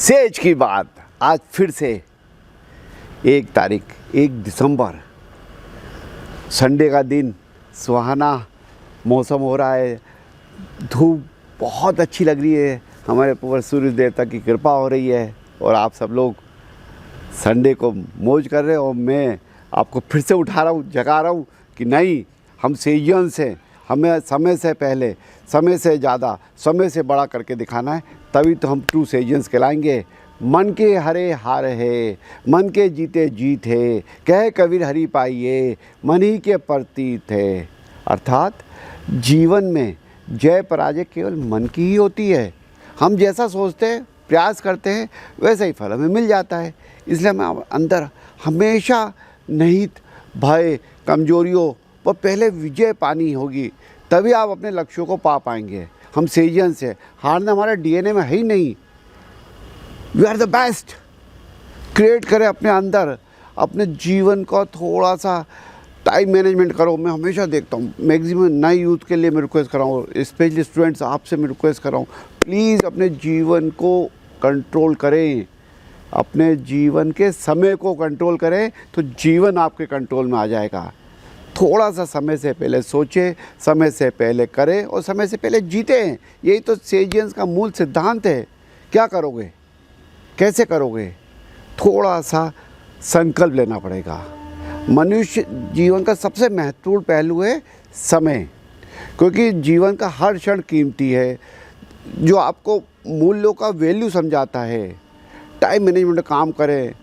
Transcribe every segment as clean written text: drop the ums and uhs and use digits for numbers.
Says की बात आज फिर से 1 दिसंबर संडे का दिन, सुहाना मौसम हो रहा है, धूप बहुत अच्छी लग रही है, हमारे ऊपर सूर्य देवता की कृपा हो रही है और आप सब लोग संडे को मौज कर रहे हो। और मैं आपको फिर से उठा रहा हूँ, जगा रहा हूँ कि नहीं, हम सेजियंस हैं, हमें समय से पहले, समय से ज़्यादा, समय से बड़ा करके दिखाना है, तभी तो हम ट्रू सेजियंस कहलाएंगे। मन के हरे हार है, मन के जीते जीत है, कहे कबीर हरि पाइए, मन ही के प्रतीत है। अर्थात जीवन में जय पराजय केवल मन की ही होती है। हम जैसा सोचते हैं, प्रयास करते हैं, वैसा ही फल हमें मिल जाता है। इसलिए हमें अंदर हमेशा निहित भय, कमजोरियों पर पहले विजय पानी होगी, तभी आप अपने लक्ष्यों को पा पाएंगे। हम सेजियंस हैं, हारना हमारे डीएनए में है ही नहीं। We are the best. Create करें अपने अंदर, अपने जीवन को थोड़ा सा टाइम मैनेजमेंट करो। मैं हमेशा देखता हूँ, मैक्सिमम नए यूथ के लिए मैं रिक्वेस्ट कर रहा हूँ, स्पेशली स्टूडेंट्स, आपसे मैं रिक्वेस्ट कर रहा हूँ, प्लीज़ अपने जीवन को कंट्रोल करें, अपने जीवन के समय को कंट्रोल करें, तो जीवन आपके कंट्रोल में आ जाएगा। थोड़ा सा समय से पहले सोचें, समय से पहले करें और समय से पहले जीतें। यही तो सेजियंस का मूल सिद्धांत है। क्या करोगे, कैसे करोगे? थोड़ा सा संकल्प लेना पड़ेगा। मनुष्य जीवन का सबसे महत्वपूर्ण पहलू है समय, क्योंकि जीवन का हर क्षण कीमती है, जो आपको मूल्यों का वैल्यू समझाता है। टाइम मैनेजमेंट में काम करें,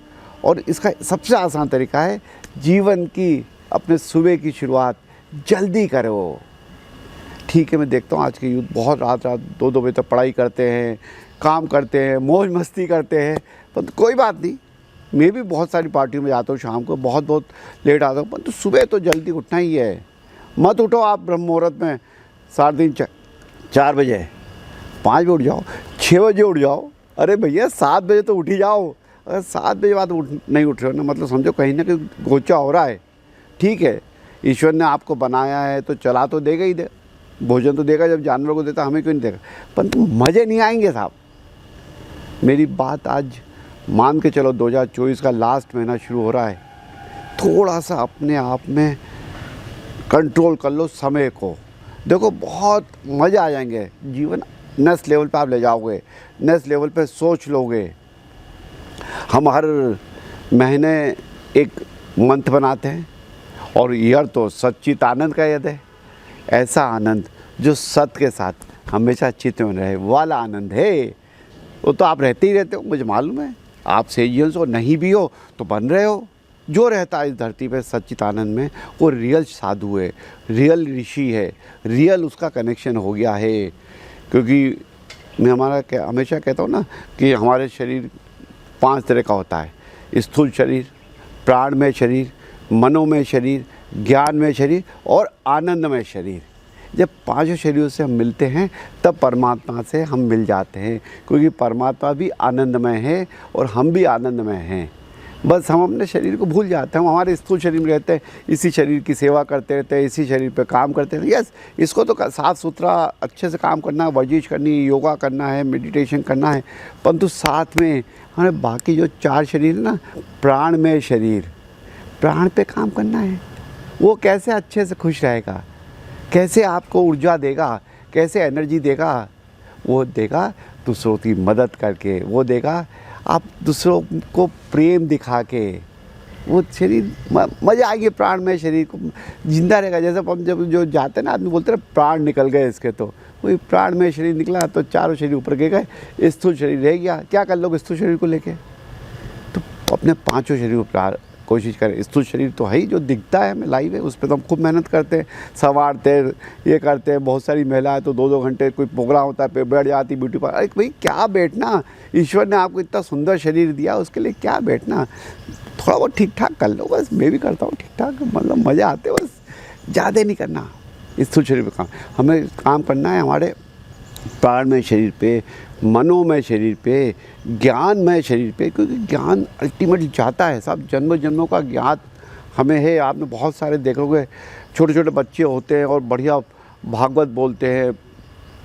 और इसका सबसे आसान तरीका है जीवन की, अपने सुबह की शुरुआत जल्दी करो। ठीक है, मैं देखता हूँ आज के यूथ बहुत रात 2-2 बजे तक पढ़ाई करते हैं, काम करते हैं, मौज मस्ती करते हैं, पर तो कोई बात नहीं, मैं भी बहुत सारी पार्टियों में जाता हूँ, शाम को बहुत लेट आता हूँ, पर तो सुबह तो जल्दी उठना ही है। मत उठो आप ब्रह्म मुहूर्त में 4 बजे, 5 बजे उठ जाओ, 6 बजे उठ जाओ। अरे भैया 7 बजे तो उठ ही जाओ। अगर 7 बजे बाद नहीं उठ रहे हो ना, मतलब समझो कहीं ना कहीं गोचा हो रहा है। ठीक है, ईश्वर ने आपको बनाया है तो चला तो देगा ही, दे भोजन तो देगा, जब जानवरों को देता हमें क्यों नहीं देगा? परंतु मज़े नहीं आएंगे साहब। मेरी बात आज मान के चलो, 2024 का लास्ट महीना शुरू हो रहा है, थोड़ा सा अपने आप में कंट्रोल कर लो समय को। देखो बहुत मज़ा आ जाएंगे, जीवन नेक्स्ट लेवल पे आप ले जाओगे, नेक्स्ट लेवल पे सोच लोगे। हम हर महीने एक मंथ बनाते हैं, और ईयर तो सच्चित आनंद का याद है। ऐसा आनंद जो सत्य के साथ हमेशा चित्त में रहे वाला आनंद है, वो तो आप रहते ही रहते हो, मुझे मालूम है। आप सेजियंस हो, नहीं भी हो तो बन रहे हो। जो रहता है इस धरती पे सच्चित आनंद में, वो रियल साधु है, रियल ऋषि है, रियल उसका कनेक्शन हो गया है। क्योंकि मैं हमेशा कहता हूँ ना कि हमारे शरीर 5 तरह का होता है: स्थूल शरीर, प्राणमय शरीर, मनोमय शरीर, ज्ञानमय शरीर और आनंदमय शरीर। जब 5 शरीरों से हम मिलते हैं, तब परमात्मा से हम मिल जाते हैं, क्योंकि परमात्मा भी आनंदमय है और हम भी आनंदमय हैं। बस हम अपने शरीर को भूल जाते हैं, हम हमारे स्थूल शरीर में रहते हैं, इसी शरीर की सेवा करते रहते हैं, इसी शरीर पे काम करते हैं। यस, इसको तो साफ़ सुथरा अच्छे से काम करना है, वर्जिश करनी है, योगा करना है, मेडिटेशन करना है, परंतु साथ में हमें बाकी जो 4 शरीर है ना, प्राणमय शरीर, प्राण पे काम करना है। वो कैसे अच्छे से खुश रहेगा, कैसे आपको ऊर्जा देगा, कैसे एनर्जी देगा? वो देगा दूसरों की मदद करके, वो देगा आप दूसरों को प्रेम दिखा के। वो शरीर मज़ा आएगी, प्राण में शरीर को जिंदा रहेगा। जैसे हम जब जो जाते हैं ना, आदमी बोलते हैं प्राण निकल गए इसके, तो वही प्राण में शरीर निकला तो 4 शरीर ऊपर गए, स्थूल शरीर रह गया। क्या कर लोगे स्थूल शरीर को लेके? तो अपने 5 शरीर पर कोशिश करें। स्थूल शरीर तो है ही, जो दिखता है हमें लाइव है, उस पर तो हम खूब मेहनत करते हैं, संवारते हैं, ये करते हैं। बहुत सारी महिलाएं तो 2-2 घंटे कोई प्रोग्राम होता है पे बैठ जाती ब्यूटी पार्लर। अरे भाई क्या बैठना, ईश्वर ने आपको इतना सुंदर शरीर दिया, उसके लिए क्या बैठना? थोड़ा बहुत ठीक ठाक कर लो, बस। मैं भी करता हूँ ठीक ठाक, मतलब मज़ा आते, बस ज़्यादा नहीं करना। स्थूल शरीर पर काम हमें काम करना है, हमारे प्राणमय शरीर पे, मनोमय शरीर पे, ज्ञानमय शरीर पे, क्योंकि ज्ञान अल्टीमेटली जाता है। सब जन्मों जन्मों का ज्ञान हमें है। आपने बहुत सारे देखोगे, छोटे छोटे बच्चे होते हैं और बढ़िया भागवत बोलते हैं,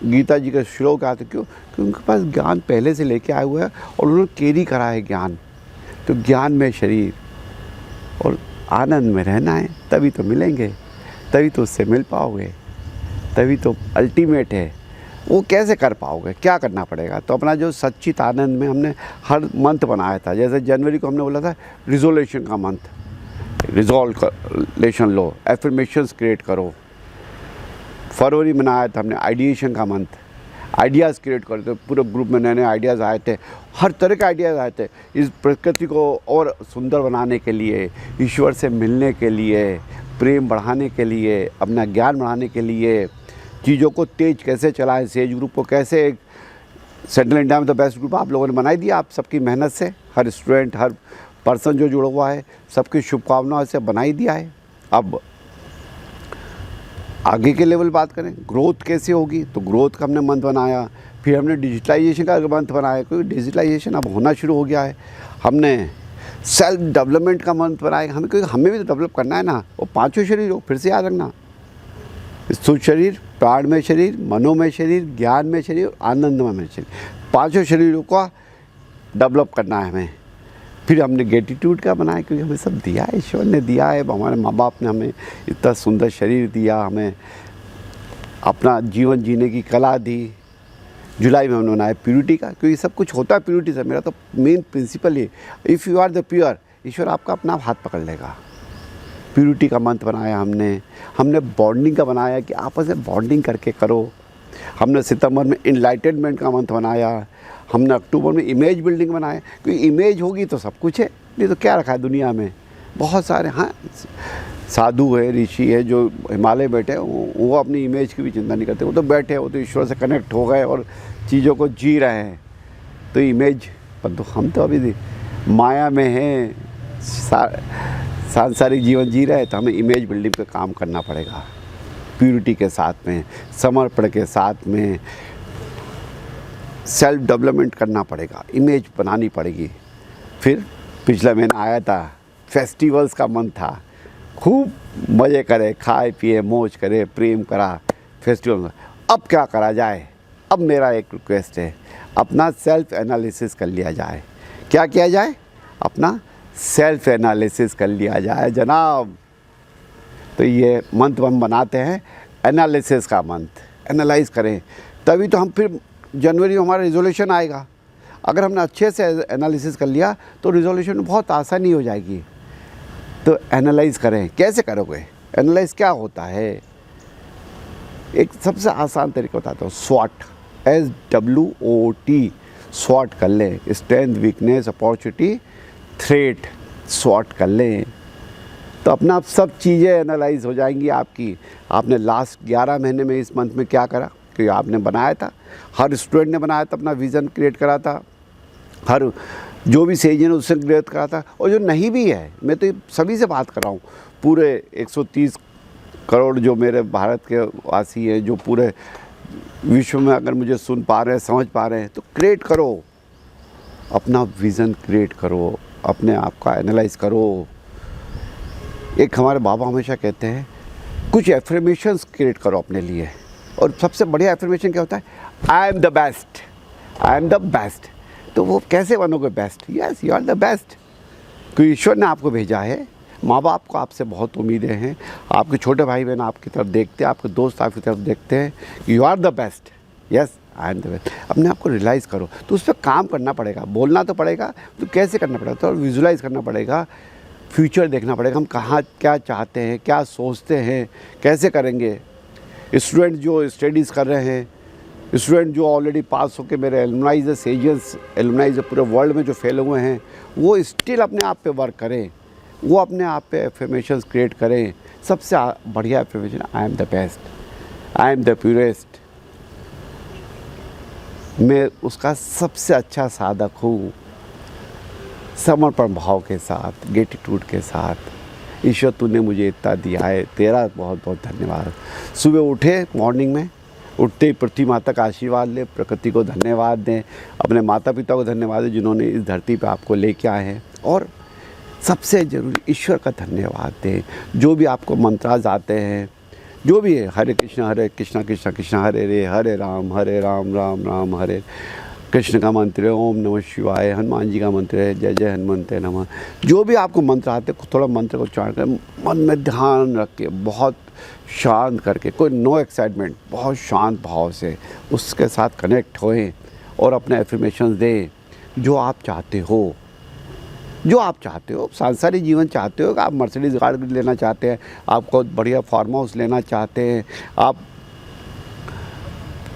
गीता जी का श्लोक आते, क्यों? क्योंकि उनके पास ज्ञान पहले से लेके आए हुए हैं और उन्होंने कैरी करा है ज्ञान। तो ज्ञान में शरीर और आनंद में रहना है, तभी तो मिलेंगे, तभी तो उससे मिल पाओगे, तभी तो अल्टीमेट है। वो कैसे कर पाओगे, क्या करना पड़ेगा? तो अपना जो सच्चित आनंद में हमने हर मंत्र बनाया था, जैसे जनवरी को हमने बोला था रिजोल्यूशन का मंत्र, रिजोल्यूशन लो, एफर्मेशंस क्रिएट करो। फरवरी में आया था हमने आइडिएशन का मंत्र, आइडियाज़ क्रिएट करते थे, पूरे ग्रुप में नए नए आइडियाज़ आए थे, हर तरह के आइडियाज़ आए थे इस प्रकृति को और सुंदर बनाने के लिए, ईश्वर से मिलने के लिए, प्रेम बढ़ाने के लिए, अपना ज्ञान बढ़ाने के लिए, चीज़ों को तेज कैसे चलाएं, सेज ग्रुप को कैसे एक सेंट्रल इंडिया में तो बेस्ट ग्रुप आप लोगों ने बनाई दिया, आप सबकी मेहनत से, हर स्टूडेंट हर पर्सन जो जुड़ा हुआ है सबकी शुभकामनाओं से बनाई दिया है। अब आगे के लेवल बात करें, ग्रोथ कैसे होगी, तो ग्रोथ का हमने मंत्र बनाया। फिर हमने डिजिटलाइजेशन का मंत्र बनाया, क्योंकि डिजिटलाइजेशन अब होना शुरू हो गया है। हमने सेल्फ डेवलपमेंट का मंत्र बनाया, हमें, क्योंकि हमें भी तो डेवलप करना है ना। वो पांचों शरीर हो, फिर से याद रखना, स्थूल शरीर, प्राण में शरीर, मनोमय शरीर, ज्ञान में शरीर, आनंदमय में शरीर, पांचों शरीरों का डेवलप करना है हमें। फिर हमने ग्रेटिट्यूड का बनाया, क्योंकि हमें सब दिया है, ईश्वर ने दिया है, हमारे माँ बाप ने हमें इतना सुंदर शरीर दिया, हमें अपना जीवन जीने की कला दी। जुलाई में हमने बनाया प्यूरिटी का, क्योंकि सब कुछ होता है प्यूरिटी से। मेरा तो मेन प्रिंसिपल ये, if you are the pure, ईश्वर आपका अपना हाथ पकड़ लेगा। प्यूरिटी का मंत्र बनाया हमने बॉन्डिंग का बनाया कि आपस में बॉन्डिंग करके करो। हमने सितंबर में इनलाइटनमेंट का मंत्र बनाया। हमने अक्टूबर में इमेज बिल्डिंग बनाया, क्योंकि इमेज होगी तो सब कुछ है, नहीं तो क्या रखा है दुनिया में। बहुत सारे हाँ साधु है, ऋषि है जो हिमालय बैठे, वो अपनी इमेज की भी चिंता नहीं करते, वो तो बैठे, वो तो ईश्वर से कनेक्ट हो गए और चीज़ों को जी रहे हैं। तो इमेज पर तो हम तो अभी माया में हैं, सांसारिक जीवन जी रहे हैं, तो हमें इमेज बिल्डिंग पे काम करना पड़ेगा, प्यूरिटी के साथ में, समर्पण के साथ में, सेल्फ डेवलपमेंट करना पड़ेगा, इमेज बनानी पड़ेगी। फिर पिछला महीना आया था फेस्टिवल्स का मंथ था, खूब मज़े करे, खाए पिए मौज करे, प्रेम करा फेस्टिवल। अब क्या करा जाए? अब मेरा एक रिक्वेस्ट है, अपना सेल्फ एनालिसिस कर लिया जाए। क्या किया जाए? अपना सेल्फ एनालिसिस कर लिया जाए जनाब। तो ये मंत्र हम बनाते हैं एनालिसिस का मंत्र, एनालाइज करें, तभी तो हम फिर जनवरी में हमारा रिजोल्यूशन आएगा। अगर हमने अच्छे से एनालिसिस कर लिया तो रिजोल्यूशन बहुत आसानी हो जाएगी। तो एनालाइज करें, कैसे करोगे? एनालाइज क्या होता है? एक सबसे आसान तरीका बताता हूँ, स्वॉट, SWOT, स्वॉट कर लें, स्ट्रेंथ, वीकनेस, अपॉर्चुनिटी, थ्रेट, स्वॉट कर लें, तो अपना आप सब चीज़ें एनालाइज हो जाएंगी आपकी। आपने लास्ट 11 महीने में इस मंथ में क्या करा, क्योंकि आपने बनाया था, हर स्टूडेंट ने बनाया था, अपना विज़न क्रिएट करा था, हर जो भी सेज ने उससे क्रिएट करा था, और जो नहीं भी है, मैं तो सभी से बात कर रहा हूँ, पूरे 130 करोड़ जो मेरे भारत के वासी हैं, जो पूरे विश्व में अगर मुझे सुन पा रहे हैं, समझ पा रहे हैं, तो क्रिएट करो, अपना विज़न क्रिएट करो, अपने आप का एनालाइज करो। एक हमारे बाबा हमेशा कहते हैं, कुछ एफर्मेशंस क्रिएट करो अपने लिए, और सबसे बढ़िया एफर्मेशन क्या होता है? I am the best, I am the best. तो वो कैसे बनोगे best? Yes, you are the best, क्योंकि ईश्वर ने आपको भेजा है। माँ बाप को आपसे बहुत उम्मीदें हैं, आपके छोटे भाई बहन आपकी तरफ देखते हैं, आपके दोस्त आपकी तरफ देखते हैं, you are the best. Yes, I am the best. अपने आप को रियलाइज़ करो, तो उस पर काम करना पड़ेगा, बोलना तो पड़ेगा, तो कैसे करना पड़ेगा? तो विजुलाइज़ करना पड़ेगा, फ्यूचर देखना पड़ेगा, हम कहाँ क्या चाहते हैं, क्या सोचते हैं, कैसे करेंगे। स्टूडेंट जो स्टडीज़ कर रहे हैं, स्टूडेंट जो ऑलरेडी पास होकर मेरे एलुमनाइज सेजर्स, एलुमनाइज पूरे वर्ल्ड में जो फेल हुए हैं, वो स्टिल अपने आप पे वर्क करें, वो अपने आप पे एफर्मेशंस क्रिएट करें। सबसे बढ़िया affirmation, I am the best, I am the purest, मैं उसका सबसे अच्छा साधक हूँ। समर्पण भाव के साथ, ग्रेटिट्यूड के साथ, ईश्वर तूने मुझे इतना दिया है, तेरा बहुत बहुत धन्यवाद। सुबह उठे, मॉर्निंग में उठते ही पृथ्वी माता का आशीर्वाद लें, प्रकृति को धन्यवाद दें, अपने माता पिता को धन्यवाद दें जिन्होंने इस धरती पे आपको लेके आए हैं, और सबसे ज़रूरी ईश्वर का धन्यवाद दें। जो भी आपको मंत्राज आते हैं, जो भी है, हरे कृष्णा कृष्णा कृष्णा हरे राम राम राम हरे कृष्ण का मंत्र है ओम नमः शिवाय, हनुमान जी का मंत्र है जय जय हनुमंते नमः। जो भी आपको मंत्र आते थोड़ा मंत्र को उच्चारण कर मन में ध्यान रख के बहुत शांत करके, कोई नो एक्साइटमेंट, बहुत शांत भाव से उसके साथ कनेक्ट होएं और अपने एफर्मेशंस दें जो आप चाहते हो। जो आप चाहते हो, सांसारिक जीवन चाहते हो कि आप मर्सिडीज़ गाड़ी लेना चाहते हैं, आप बहुत बढ़िया फार्म हाउस लेना चाहते हैं, आप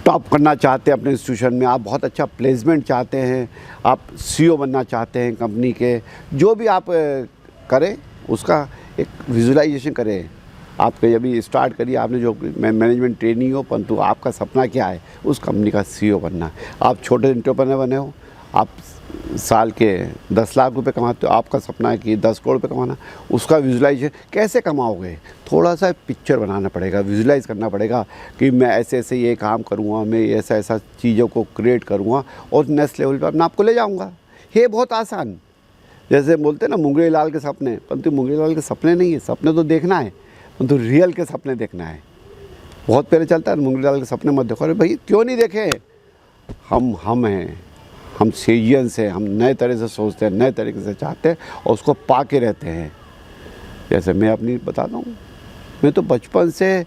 टॉप करना चाहते हैं अपने इंस्टीट्यूशन में, आप बहुत अच्छा प्लेसमेंट चाहते हैं, आप सीईओ बनना चाहते हैं कंपनी के, जो भी आप करें उसका एक विजुलाइजेशन करें। आपके अभी स्टार्ट करिए, आपने जो मैनेजमेंट ट्रेनिंग हो, परंतु आपका सपना क्या है, उस कंपनी का सीईओ बनना है। आप छोटे एंटरप्रेन्योर बने हो, आप साल के 10 लाख रुपए कमाते हो, आपका सपना है कि 10 करोड़ रुपए कमाना, उसका विजुलाइजेशन कैसे कमाओगे, थोड़ा सा पिक्चर बनाना पड़ेगा, विजुलाइज करना पड़ेगा कि मैं ऐसे ऐसे ये काम करूँगा, मैं ऐसा ऐसा चीज़ों को क्रिएट करूँगा और नेक्स्ट लेवल पर अपने आप को ले जाऊँगा। ये बहुत आसान, जैसे बोलते हैं ना मुंगरे लाल के सपने, परंतु मुंगरे लाल के सपने नहीं है, सपने तो देखना है परंतु रियल के सपने देखना है। बहुत पहले चलता है मुंगरे लाल के सपने मत देखो, अरे भाई क्यों नहीं देखे, हम हैं, हम सेजियंस हैं, हम नए तरह से सोचते हैं, नए तरीके से चाहते हैं और उसको पा के रहते हैं। जैसे मैं अपनी बताता हूँ, मैं तो बचपन से,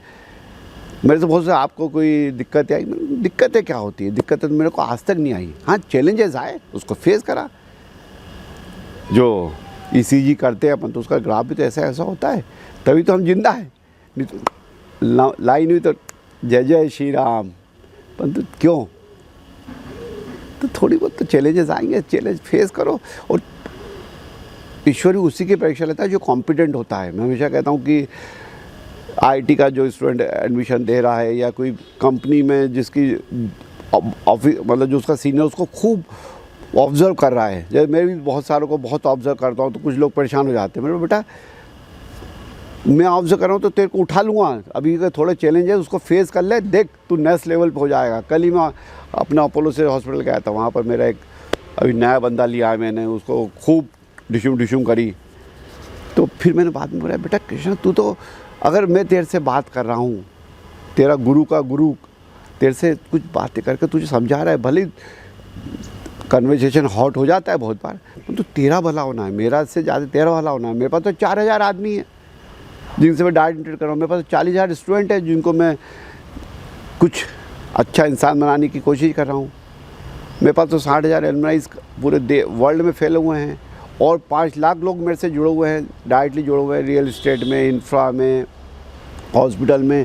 मेरे से बहुत से आपको कोई दिक्कतें आई, दिक्कतें क्या होती है, दिक्कतें तो मेरे को आज तक नहीं आई। हाँ चैलेंजेस आए, उसको फेस करा। जो ईसीजी करते हैं अपन तो उसका ग्राफ भी तो ऐसा ऐसा होता है, तभी तो हम जिंदा है, नहीं तो लाइन हुई तो जय जय श्री राम, परंतु क्यों, तो थोड़ी बहुत तो चैलेंजेस आएंगे, चैलेंज फेस करो। और ईश्वर भी उसी की परीक्षा लेता है जो कॉम्पिटेंट होता है। मैं हमेशा कहता हूँ कि आईटी का जो स्टूडेंट एडमिशन दे रहा है या कोई कंपनी में जिसकी ऑफिस मतलब जो उसका सीनियर उसको खूब ऑब्जर्व कर रहा है, जैसे मैं भी बहुत सारों को बहुत ऑब्जर्व करता हूँ तो कुछ लोग परेशान हो जाते हैं, मेरे बेटा मैं ऑब्जर्व कर रहा हूँ तो तेरे को उठा लूँगा, अभी के थोड़े चैलेंज है उसको फेस कर ले, देख तू नेक्स्ट लेवल पे हो जाएगा। कल ही मैं अपना अपोलो से हॉस्पिटल गया था, वहाँ पर मेरा एक अभी नया बंदा लिया है मैंने, उसको खूब डिशुम करी, तो फिर मैंने बाद में बोला बेटा कृष्ण तू तो, अगर मैं तेरे से बात कर रहा हूँ, तेरा गुरु का गुरु तेरे से कुछ बातें करके तुझे समझा रहा है, भले कन्वर्सेशन हॉट हो जाता है बहुत बार, तो तेरा भला होना है, मेरा से ज़्यादा तेरा भला होना है। मेरे पास तो 4000 आदमी है जिनसे मैं डायरेक्ट इंटरेक्ट कर रहा हूँ, मेरे पास 40,000 स्टूडेंट है जिनको मैं कुछ अच्छा इंसान बनाने की कोशिश कर रहा हूँ। मेरे पास तो 60,000 एलुमनाइज पूरे वर्ल्ड में फैले हुए हैं और 5 लाख लोग मेरे से जुड़े हुए हैं, डायरेक्टली जुड़े हुए हैं, रियल इस्टेट में, इंफ्रा में, हॉस्पिटल में।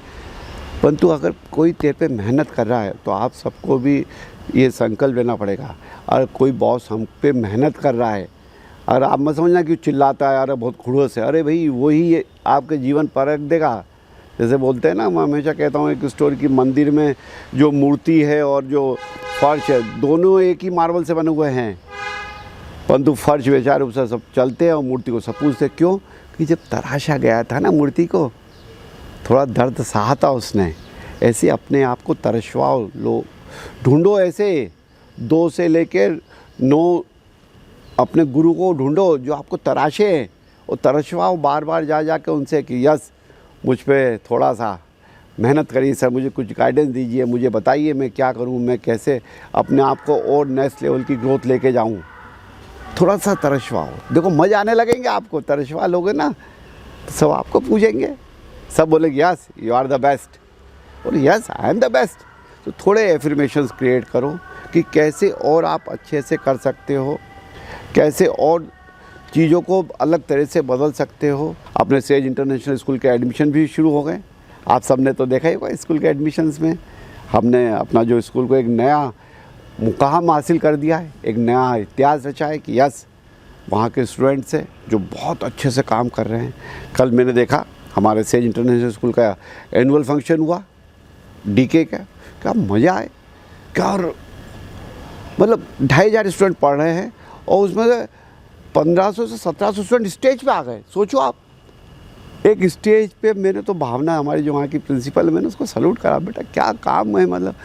परंतु अगर कोई तेरे पे मेहनत कर रहा है तो आप सबको भी ये संकल्प लेना पड़ेगा। अगर कोई बॉस हम पे मेहनत कर रहा है, और आप मत समझना कि चिल्लाता है, अरे बहुत खुड़ूस है, अरे भाई वही आपके जीवन परख देगा। जैसे बोलते हैं ना, मैं हमेशा कहता हूँ एक स्टोरी की, मंदिर में जो मूर्ति है और जो फर्श है दोनों एक ही मार्बल से बने हुए हैं, परंतु फर्श बेचारे उससे सब चलते हैं और मूर्ति को सब पूछते क्यों, कि जब तराशा गया था ना मूर्ति को, थोड़ा दर्द सहा था उसने। ऐसे अपने आप को तरसवाओ, लो ढूंढो, ऐसे 2 से लेकर 9 अपने गुरु को ढूंढो जो आपको तराशे हैं, और तरसवाओ बार बार जा के उनसे कि यस मुझ पे थोड़ा सा मेहनत करिए सर, मुझे कुछ गाइडेंस दीजिए, मुझे बताइए मैं क्या करूं, मैं कैसे अपने आप को और नेक्स्ट लेवल की ग्रोथ लेके जाऊं। थोड़ा सा तरसवाओ, देखो मज़ा आने लगेंगे आपको, तरसवा लोगे ना तो सब आपको पूछेंगे, सब बोलेंगे yes you are the best, और yes I am the best. तो थोड़े एफर्मेशंस क्रिएट करो कि कैसे और आप अच्छे से कर सकते हो, कैसे और चीज़ों को अलग तरह से बदल सकते हो। अपने सेज इंटरनेशनल स्कूल के एडमिशन भी शुरू हो गए, आप सबने तो देखा ही होगा। स्कूल के एडमिशन्स में हमने अपना जो स्कूल को एक नया मुकाम हासिल कर दिया है, एक नया इतिहास रचा है कि यस वहाँ के स्टूडेंट्स हैं जो बहुत अच्छे से काम कर रहे हैं। कल मैंने देखा हमारे सेज इंटरनेशनल स्कूल का एनुअल फंक्शन हुआ डीके का, क्या मज़ा आए, क्या और मतलब 2500 स्टूडेंट पढ़ रहे हैं और उसमें से 1500 से 1700 स्टूडेंट स्टेज पे आ गए। सोचो आप, एक स्टेज पे मैंने तो भावना, हमारी जो वहाँ की प्रिंसिपल, मैंने उसको सल्यूट करा, बेटा क्या काम है, मतलब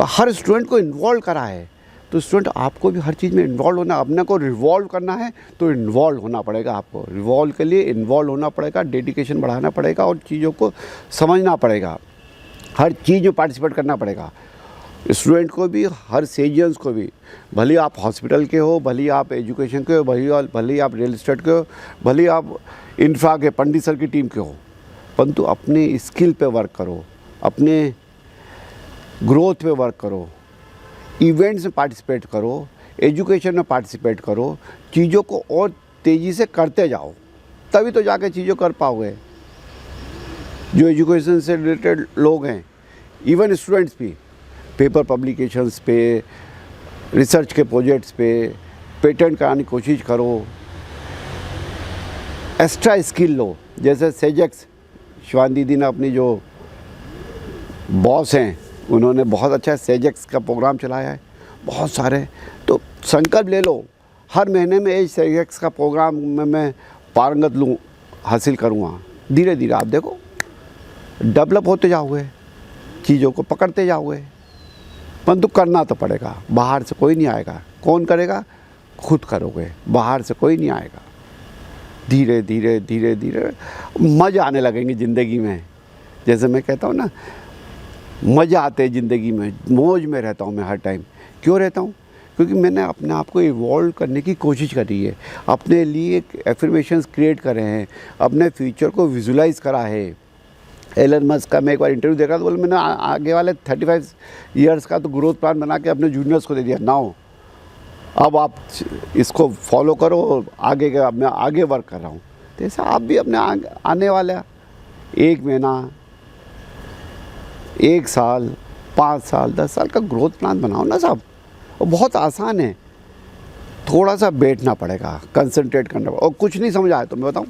हर स्टूडेंट को इन्वॉल्व करा है। तो तो स्टूडेंट आपको भी हर चीज़ में इन्वॉल्व होना, अपने को रिवॉल्व करना है तो इन्वॉल्व होना पड़ेगा। आपको रिवॉल्व के लिए इन्वॉल्व होना पड़ेगा, डेडिकेशन बढ़ाना पड़ेगा और चीज़ों को समझना पड़ेगा, हर चीज़ में पार्टिसिपेट करना पड़ेगा। स्टूडेंट को भी, हर सेजियंस को भी, भले आप हॉस्पिटल के हो, भले आप एजुकेशन के हो, भले आप रियल एस्टेट के हो, भले आप इंफ्रा के पंडित सर की टीम के हो, परंतु अपने स्किल पे वर्क करो, अपने ग्रोथ पे वर्क करो, इवेंट्स में पार्टिसिपेट करो, एजुकेशन में पार्टिसिपेट करो, चीज़ों को और तेज़ी से करते जाओ, तभी तो जाके चीज़ों कर पाओगे। जो एजुकेशन से रिलेटेड लोग हैं, इवन स्टूडेंट्स भी, पेपर पब्लिकेशंस पे, रिसर्च के प्रोजेक्ट्स पे पेटेंट कराने की कोशिश करो, एक्स्ट्रा स्किल लो। जैसे सेजेक्स, शिवानी दीदी ने अपनी जो बॉस हैं उन्होंने बहुत अच्छा सेजेक्स का प्रोग्राम चलाया है, बहुत सारे। तो संकल्प ले लो, हर महीने में एक सेजेक्स का प्रोग्राम में मैं पारंगत लूँ, हासिल करूँगा। धीरे धीरे आप देखो डेवलप होते जाओगे, चीज़ों को पकड़ते जाओगे, परंतु करना तो पड़ेगा। बाहर से कोई नहीं आएगा, कौन करेगा? खुद करोगे, बाहर से कोई नहीं आएगा। धीरे धीरे धीरे धीरे मज़ा आने लगेंगे ज़िंदगी में। जैसे मैं कहता हूँ ना, मज़ा आते हैं ज़िंदगी में, मौज में रहता हूँ मैं हर टाइम। क्यों रहता हूँ? क्योंकि मैंने अपने आप को इवॉल्व करने की कोशिश करी है, अपने लिए एफर्मेशंस क्रिएट करे हैं, अपने फ्यूचर को विजुलाइज करा है। एलन मस्क का मैं एक बार इंटरव्यू देखा तो बोले मैंने आगे वाले 35 ईयर्स का तो ग्रोथ प्लान बना के अपने जूनियर्स को दे दिया। नाउ अब आप इसको फॉलो करो और आगे का मैं आगे वर्क कर रहा हूँ। तो ऐसा आप भी अपने आने वाला 1 महीना, 1 साल, 5 साल, 10 साल का ग्रोथ प्लान बनाओ ना साहब। और बहुत आसान है, थोड़ा सा बैठना पड़ेगा, कंसंट्रेट करना पड़ेगा। और कुछ नहीं समझ आया तो मैं बताऊँ,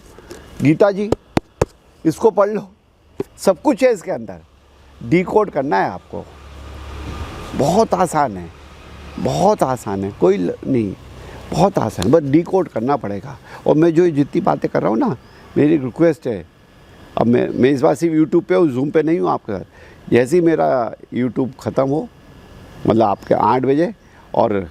गीता जी इसको पढ़ लो, सब कुछ है इसके अंदर, डिकोड करना है आपको। बहुत आसान है, बहुत आसान है, कोई नहीं, बहुत आसान है, बस डिकोड करना पड़ेगा। और मैं जो जितनी बातें कर रहा हूँ ना, मेरी रिक्वेस्ट है, अब मैं इस बार सिर्फ यूट्यूब पे हूँ, जूम पे नहीं हूँ आपके साथ। जैसे ही मेरा यूट्यूब ख़त्म हो, मतलब आपके 8 बजे, और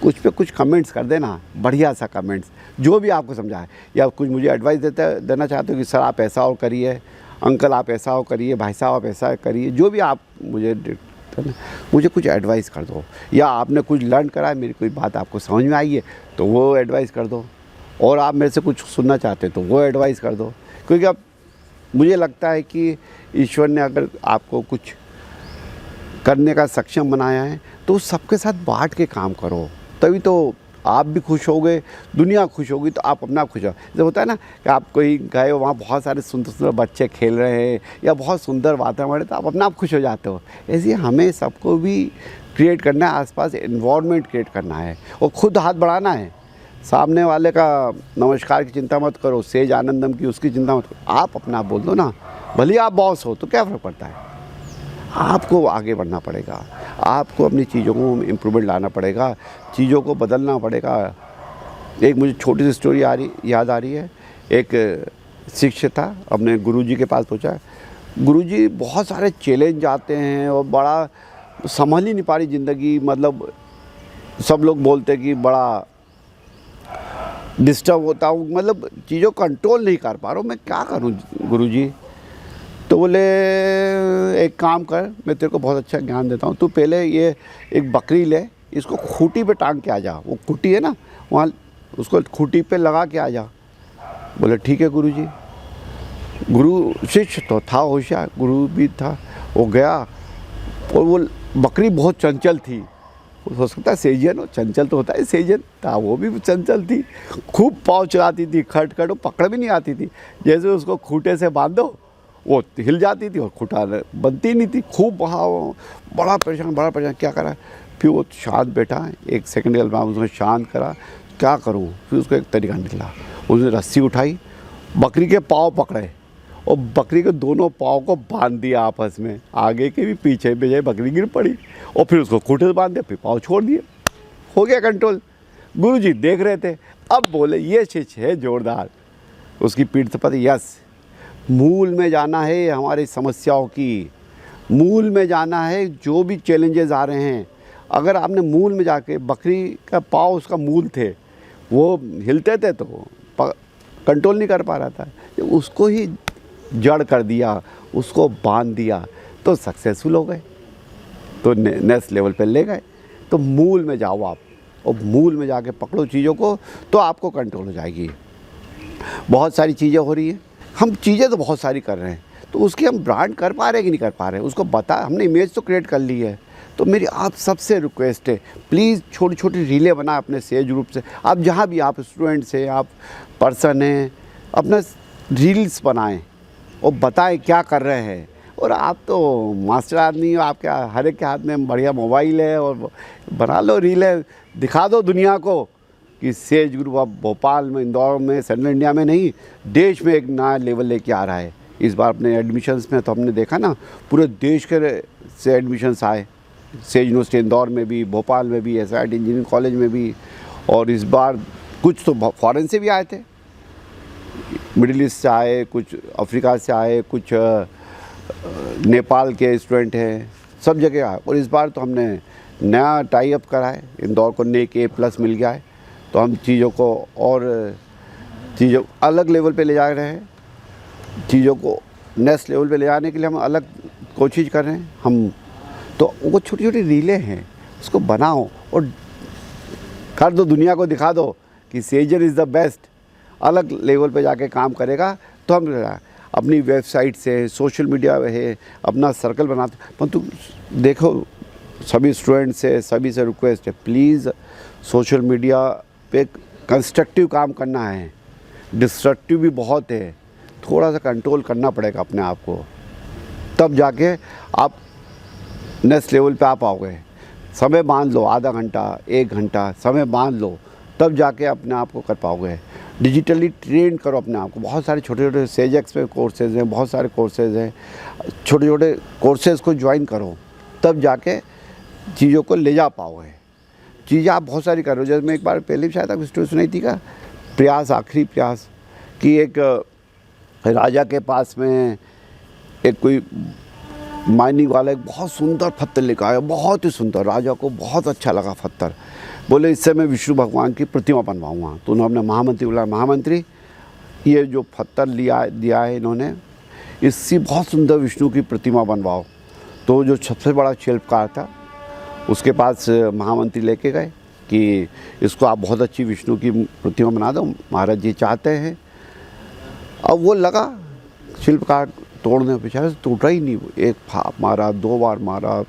कुछ पे कुछ कमेंट्स कर देना, बढ़िया सा कमेंट्स, जो भी आपको समझाए, या कुछ मुझे एडवाइस देना चाहते हो कि सर आप ऐसा और करिए, अंकल आप ऐसा हो करिए, भाई साहब आप ऐसा करिए, जो भी आप मुझे कुछ एडवाइस कर दो। या आपने कुछ लर्न करा है, मेरी कोई बात आपको समझ में आई है तो वो एडवाइस कर दो, और आप मेरे से कुछ सुनना चाहते हैं तो वो एडवाइस कर दो। क्योंकि अब मुझे लगता है कि ईश्वर ने अगर आपको कुछ करने का सक्षम बनाया है तो सबके साथ बांट के काम करो, तभी तो आप भी खुश होगे, दुनिया खुश होगी, तो आप अपना खुश हो। जैसे होता है ना कि आप कोई गए हो, वहाँ बहुत सारे सुंदर सुंदर बच्चे खेल रहे हैं या बहुत सुंदर वातावरण है, तो आप अपना आप खुश हो जाते हो। ऐसे हमें सबको भी क्रिएट करना है, आसपास एनवायरनमेंट क्रिएट करना है और खुद हाथ बढ़ाना है। सामने वाले का नमस्कार की चिंता मत करो, सेज आनंदम की उसकी चिंता मत करो, आप अपना बोल दो ना। भले आप बॉस हो तो क्या फ़र्क पड़ता है, आपको आगे बढ़ना पड़ेगा, आपको अपनी चीज़ों को इम्प्रूवमेंट लाना पड़ेगा, चीज़ों को बदलना पड़ेगा। एक मुझे छोटी सी स्टोरी याद आ रही है। एक शिष्य था, अपने गुरुजी के पास पहुंचा। गुरुजी बहुत सारे चैलेंज आते हैं और बड़ा संभल ही नहीं पा रही ज़िंदगी, मतलब सब लोग बोलते कि बड़ा डिस्टर्ब होता हूँ, मतलब चीज़ों को कंट्रोल नहीं कर पा रहा हूँ, मैं क्या करूँ गुरुजी। तो बोले एक काम कर, मैं तेरे को बहुत अच्छा ज्ञान देता हूँ, तू पहले ये एक बकरी ले, इसको खूंटी पे टांग के आ जा, वो खूंटी है ना वहाँ, उसको खूंटी पे लगा के आ जा। बोले ठीक है गुरुजी। गुरु शिष्य तो था होशियार, गुरु भी था, वो गया और वो बकरी बहुत चंचल थी। हो सकता है सेजन हो, चंचल तो होता है, सेजन था, वो भी चंचल थी, खूब पाँव चलाती थी, खट खट, वो पकड़ भी नहीं आती थी। जैसे उसको खूंटे से बांधो वो हिल जाती थी और खूंटा बनती नहीं थी, खूब बड़ा परेशान, क्या करा। फिर वो शांत बैठा, 1 सेकंड के बाद उसने शांत करा, क्या करूँ। फिर उसको एक तरीका निकला, उसने रस्सी उठाई, बकरी के पाँव पकड़े और बकरी के दोनों पाँव को बांध दिया आपस में, आगे के भी पीछे भी जाए, बकरी गिर पड़ी और फिर उसको खूंटे से बांध दिया, फिर पाँव छोड़ दिए, हो गया कंट्रोल। गुरुजी देख रहे थे, अब बोले ये शिष्य है जोरदार, उसकी पीठ से पता, यस मूल में जाना है हमारी समस्याओं की, मूल में जाना है, जो भी चैलेंजेस आ रहे हैं अगर आपने मूल में जाके, बकरी का पाँव उसका मूल थे, वो हिलते थे तो कंट्रोल नहीं कर पा रहा था, उसको ही जड़ कर दिया, उसको बांध दिया तो सक्सेसफुल हो गए, तो नेक्स्ट लेवल पे ले गए। तो मूल में जाओ आप, और मूल में जाके पकड़ो चीज़ों को, तो आपको कंट्रोल हो जाएगी। बहुत सारी चीज़ें हो रही हैं, हम चीज़ें तो बहुत सारी कर रहे हैं, तो उसकी हम ब्रांड कर पा रहे हैं कि नहीं कर पा रहे हैं, उसको हमने इमेज तो क्रिएट कर ली है। तो मेरी आप सबसे रिक्वेस्ट है, प्लीज़ छोटी छोटी रीलें बनाएं अपने सेज ग्रुप से। आप जहाँ भी, आप स्टूडेंट्स हैं, आप पर्सन हैं, अपना रील्स बनाएं और बताएं क्या कर रहे हैं। और आप तो मास्टर आदमी हो, आपके हर एक के हाथ में बढ़िया मोबाइल है, और बना लो रीलें, दिखा दो दुनिया को कि सेज ग्रुप अब भोपाल में, इंदौर में, सेंट्रल इंडिया में नहीं, देश में एक नया लेवल लेके आ रहा है। इस बार अपने एडमिशन्स में तो हमने देखा ना, पूरे देश के से एडमिशन्स आए, सेज यूनिवर्सिटी इंदौर में भी, भोपाल में भी, SIT इंजीनियरिंग कॉलेज में भी, और इस बार कुछ तो फॉरेन से भी आए थे, मिडिल ईस्ट से आए, कुछ अफ्रीका से आए, कुछ नेपाल के स्टूडेंट हैं, सब जगह आए। और इस बार तो हमने नया टाई अप करा है, इंदौर को नेक A+ मिल गया है, तो हम चीज़ों को और चीज़ों अलग लेवल पे ले जा रहे हैं, चीज़ों को नेक्स्ट लेवल पे ले जाने के लिए हम अलग कोशिश कर रहे हैं। हम तो वो छोटी छोटी रीलें हैं, उसको बनाओ और कर दो, दुनिया को दिखा दो कि सेजर इज़ द बेस्ट। अलग लेवल पे जाके काम करेगा तो हम अपनी वेबसाइट से, सोशल मीडिया है, अपना सर्कल बनाते। परंतु देखो, सभी स्टूडेंट्स से, सभी से रिक्वेस्ट है, प्लीज़ सोशल मीडिया पे कंस्ट्रक्टिव काम करना है, डिस्ट्रक्टिव भी बहुत है, थोड़ा सा कंट्रोल करना पड़ेगा अपने आप को, तब जाके आप नेक्स्ट लेवल पे आ पाओगे। समय बांध लो, आधा घंटा, 1 घंटा समय बांध लो, तब जाके अपने आप को कर पाओगे। डिजिटली ट्रेन करो अपने आप को। बहुत सारे छोटे छोटे सेजेक्स में कोर्सेज़ हैं, बहुत सारे कोर्सेज़ हैं, छोटे छोटे कोर्सेज़ को ज्वाइन करो, तब जाके चीज़ों को ले जा पाओगे। चीज़ें आप बहुत सारी कर रहे हो, जैसे मैं एक बार पहले भी शायद आपको स्टोरी सुनाई थी का, प्रयास आखिरी प्रयास, कि एक राजा के पास में एक कोई माइनिंग वाला एक बहुत सुंदर पत्थर लेकर आया, बहुत ही सुंदर, राजा को बहुत अच्छा लगा पत्थर। बोले इससे मैं विष्णु भगवान की प्रतिमा बनवाऊँगा। तो उन्होंने महामंत्री बोला, महामंत्री ये जो पत्थर दिया है इन्होंने, इससे बहुत सुंदर विष्णु की प्रतिमा बनवाओ। तो जो सबसे बड़ा शिल्पकार था उसके पास महामंत्री लेके गए कि इसको आप बहुत अच्छी विष्णु की प्रतिमा बना दो, महाराज जी चाहते हैं। अब वो लगा शिल्पकार तोड़ने, बेचारे से टूटा ही नहीं। एक फाप मारा, 2 बार मारा,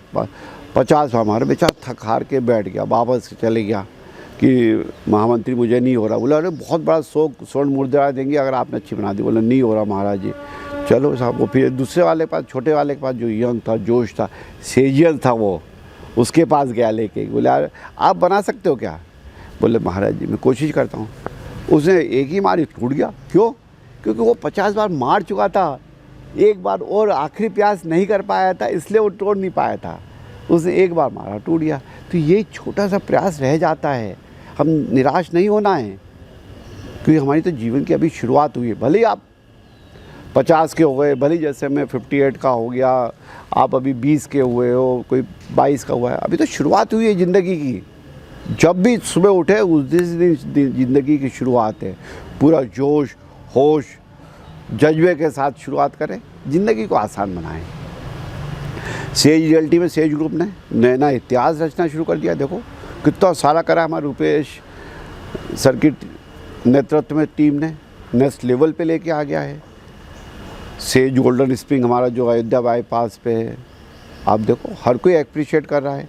50 बार मारा, बेचारा थक हार के बैठ गया, वापस चले गया कि महामंत्री मुझे नहीं हो रहा। बोला अरे बहुत बड़ा स्वर्ण मुद्रा देंगे अगर आपने अच्छी बना दी। बोला नहीं हो रहा महाराज जी। चलो साहब, वो फिर दूसरे वाले के पास, छोटे वाले के पास जो यंग था, जोश था, सेजियर था, वो उसके पास गया लेके। बोले यार आप बना सकते हो क्या? बोले महाराज जी मैं कोशिश करता हूँ। उसने एक ही मारी, टूट गया। क्यों? क्योंकि वो 50 बार मार चुका था, एक बार और आखिरी प्रयास नहीं कर पाया था, इसलिए वो तोड़ नहीं पाया था। उसने एक बार मारा, टूट गया। तो ये छोटा सा प्रयास रह जाता है, हम निराश नहीं होना है, क्योंकि हमारी तो जीवन की अभी शुरुआत हुई है। भले ही आप 50 के हो गए, भले जैसे मैं 58 का हो गया, आप अभी 20 के हुए हो, कोई 22 का हुआ है, अभी तो शुरुआत हुई है ज़िंदगी की। जब भी सुबह उठे उस दिन ज़िंदगी की शुरुआत है। पूरा जोश, होश, जज्बे के साथ शुरुआत करें, ज़िंदगी को आसान बनाएं। सेज रियल्टी में सेज ग्रुप ने नया इतिहास रचना शुरू कर दिया। देखो कितना सारा करा हमारे रुपेश सर की नेतृत्व में टीम ने, नेक्स्ट लेवल पे लेके आ गया है। सेज गोल्डन स्प्रिंग हमारा जो अयोध्या बाईपास पे है, आप देखो हर कोई एप्रिशिएट कर रहा है।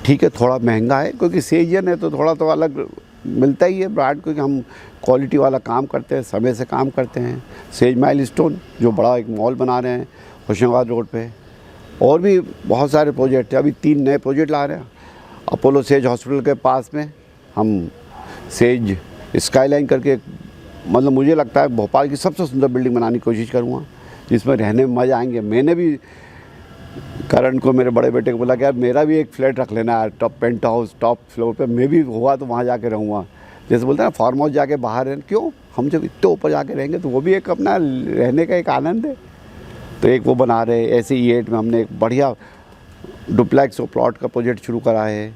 ठीक है थोड़ा महंगा है, क्योंकि सेजन है तो थोड़ा तो अलग मिलता ही है ब्रांड, क्योंकि हम क्वालिटी वाला काम करते हैं, समय से काम करते हैं। सेज माइलस्टोन जो बड़ा एक मॉल बना रहे हैं होशंगाबाद रोड पे, और भी बहुत सारे प्रोजेक्ट हैं। अभी 3 नए प्रोजेक्ट ला रहे हैं। अपोलो सेज हॉस्पिटल के पास में हम सेज स्काईलाइन करके, मतलब मुझे लगता है भोपाल की सबसे सुंदर बिल्डिंग बनाने की कोशिश करूँगा, जिसमें रहने में मज़ा आएंगे। मैंने भी करण को, मेरे बड़े बेटे को बोला कि यार मेरा भी एक फ्लैट रख लेना है, top penthouse top floor पे, मैं भी हुआ तो वहाँ जाके रहूँगा। जैसे बोलते हैं ना फार्म हाउस जाके बाहर रहना, क्यों, हम जब इतने ऊपर जाके रहेंगे तो वो भी एक अपना रहने का एक आनंद है। तो एक वो बना रहे। ऐसे E8 में हमने एक बढ़िया डुप्लेक्स और प्लॉट का प्रोजेक्ट शुरू करा है,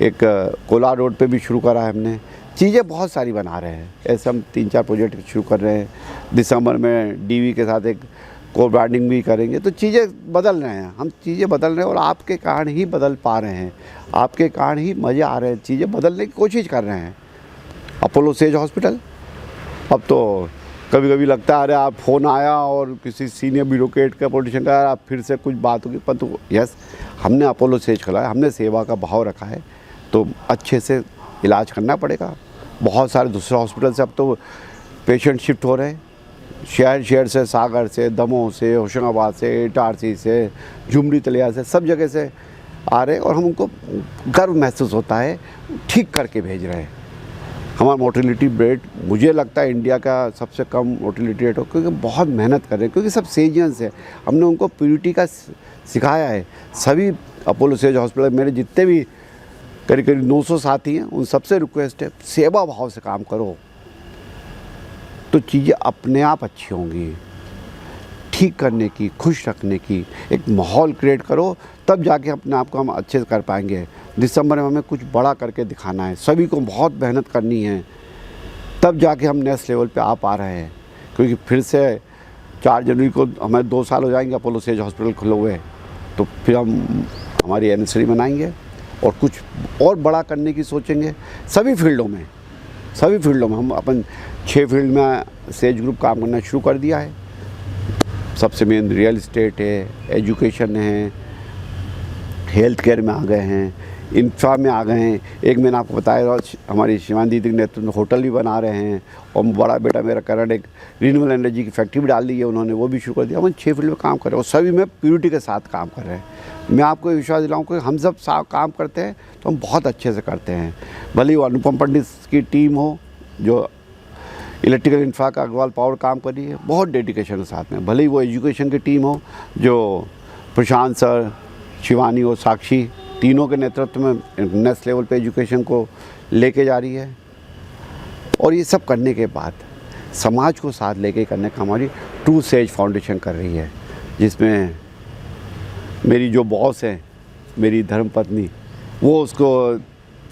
एक कोलार रोड पे भी शुरू करा है हमने। चीज़ें बहुत सारी बना रहे हैं, ऐसे हम 3-4 प्रोजेक्ट शुरू कर रहे हैं। दिसंबर में डीवी के साथ एक को ब्रांडिंग भी करेंगे। तो चीज़ें बदल रहे हैं, हम चीज़ें बदल रहे हैं और आपके कारण ही बदल पा रहे हैं, आपके कारण ही मज़े आ रहे हैं, चीज़ें बदलने की कोशिश कर रहे हैं। अपोलो सेज हॉस्पिटल, अब तो कभी कभी लगता है अरे आप फ़ोन आया और किसी सीनियर ब्यूरोक्रेट का पॉलिटिशियन का आप फिर से कुछ बात होगी, परंतु यस, हमने अपोलो सेज खोला, हमने सेवा का भाव रखा है, तो अच्छे से इलाज करना पड़ेगा। बहुत सारे दूसरे हॉस्पिटल से अब तो पेशेंट शिफ्ट हो रहे हैं, शहर से, सागर से, दमोह से, होशंगाबाद से, इटारसी से, झुमरी तलिया से, सब जगह से आ रहे हैं और हम उनको गर्व महसूस होता है, ठीक करके भेज रहे हैं। हमारा मोर्टेलिटी रेट मुझे लगता है इंडिया का सबसे कम मोर्टेलिटी रेट हो, क्योंकि बहुत मेहनत कर रहे हैं, क्योंकि सब सेजियंस है। हमने उनको प्योरिटी का सिखाया है। सभी अपोलो सेज हॉस्पिटल मेरे जितने भी करीब 900 साथी हैं, उन सबसे रिक्वेस्ट है सेवा भाव से काम करो, तो चीज़ें अपने आप अच्छी होंगी। ठीक करने की, खुश रखने की एक माहौल क्रिएट करो, तब जाके अपने आप को हम अच्छे से कर पाएंगे। दिसंबर में हमें कुछ बड़ा करके दिखाना है, सभी को बहुत मेहनत करनी है, तब जाके हम नेक्स्ट लेवल पे आ पा रहे हैं। क्योंकि फिर से 4 जनवरी को हमें 2 साल हो जाएंगे अपोलो सेज हॉस्पिटल खुले हुए, तो फिर हम हमारी एनिवर्सरी मनाएंगे और कुछ और बड़ा करने की सोचेंगे। सभी फील्डों में हम अपन 6 फील्ड में सेज ग्रुप काम करना शुरू कर दिया है। सबसे मेन रियल इस्टेट है, एजुकेशन है, हेल्थ केयर में आ गए हैं, इंफ्रा में आ गए हैं। एक मैंने आपको बताया हमारी शिवानी दीदी के नेतृत्व में होटल भी बना रहे हैं, और बड़ा बेटा मेरा करण एक रिन्यूएबल एनर्जी की फैक्ट्री भी डाल दी है उन्होंने, वो भी शुरू कर दिया। हम 6 फील्ड में काम कर रहे हैं और सभी में प्योरिटी के साथ काम कर रहे हैं। मैं आपको विश्वास दिलाऊँ कि हम सब काम करते हैं तो हम बहुत अच्छे से करते हैं। भले ही वो अनुपम पंडित की टीम हो जो इलेक्ट्रिकल इंफ्रा का अग्रवाल पावर काम कर रही है बहुत डेडिकेशन के साथ में, भले ही वो एजुकेशन की टीम हो जो प्रशांत सर, शिवानी और साक्षी तीनों के नेतृत्व में नेक्स्ट लेवल पे एजुकेशन को लेके जा रही है। और ये सब करने के बाद समाज को साथ लेके करने का हमारी ट्रू सेज फाउंडेशन कर रही है, जिसमें मेरी जो बॉस है, मेरी धर्मपत्नी, वो उसको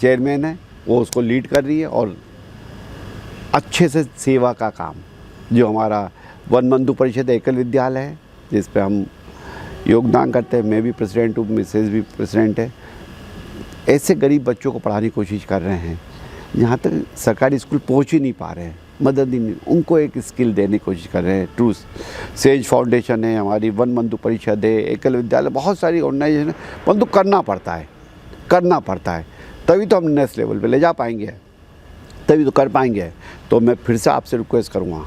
चेयरमैन है, वो उसको लीड कर रही है। और अच्छे से सेवा का काम जो हमारा वन बंधु परिषद एकल विद्यालय है, जिस पे हम योगदान करते हैं, मैं भी प्रेसिडेंट हूँ, मिसेज भी प्रेसिडेंट है। ऐसे गरीब बच्चों को पढ़ाने की कोशिश कर रहे हैं जहाँ तक सरकारी स्कूल पहुँच ही नहीं पा रहे हैं, मदद ही नहीं, उनको एक स्किल देने की कोशिश कर रहे हैं। ट्रू सेज फाउंडेशन है, हमारी वन बंधु परिषद है, एकल विद्यालय, बहुत सारी ऑर्गेनाइजेशन है, परंतु करना पड़ता है, तभी तो हम नेक्स्ट लेवल पे ले जा पाएंगे, तभी तो कर पाएंगे। तो मैं फिर से आपसे रिक्वेस्ट करूँगा,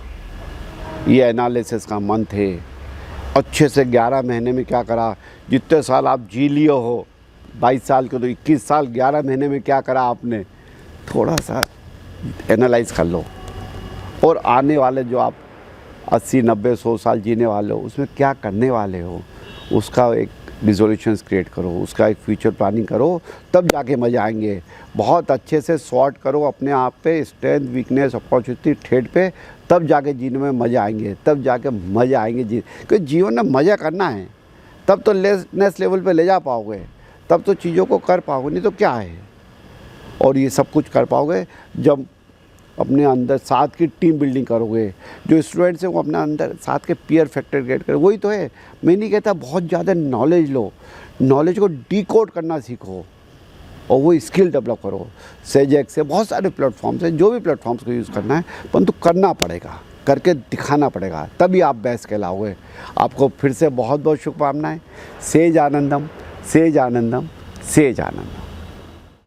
ये एनालिसिस का मंथ है, अच्छे से 11 महीने में क्या करा, जितने साल आप जी लिए हो, 22 साल के तो 21 साल, 11 महीने में क्या करा आपने, थोड़ा सा एनालाइज कर लो। और आने वाले जो आप 80, 90, 100 साल जीने वाले हो, उसमें क्या करने वाले हो, उसका एक रिजोल्यूशंस क्रिएट करो, उसका एक फ्यूचर प्लानिंग करो, तब जाके मज़ा आएंगे। बहुत अच्छे से सॉर्ट करो अपने आप पे, स्ट्रेंथ, वीकनेस, अपॉर्चुनिटी, थ्रेट पे, तब जाके जीने में मज़ा आएंगे, क्योंकि जीवन में मज़ा करना है, तब तो नेक्स्ट लेवल पे ले जा पाओगे, तब तो चीज़ों को कर पाओगे, नहीं तो क्या है। और ये सब कुछ कर पाओगे जब अपने अंदर साथ की टीम बिल्डिंग करोगे। जो स्टूडेंट्स हैं वो अपने अंदर साथ के पीयर फैक्टर क्रिएट करें, वही तो है। मैं नहीं कहता बहुत ज़्यादा नॉलेज लो, नॉलेज को डिकोड करना सीखो और वो स्किल डेवलप करो। सेजेक्स से बहुत सारे प्लेटफॉर्म्स हैं, जो भी प्लेटफॉर्म्स को यूज़ करना है, परंतु करना पड़ेगा, करके दिखाना पड़ेगा, तभी आप बेस्ट कहलाओगे। आपको फिर से बहुत बहुत शुभकामनाएं। सेज आनंदम, सेज आनंदम, सेज आनंदम।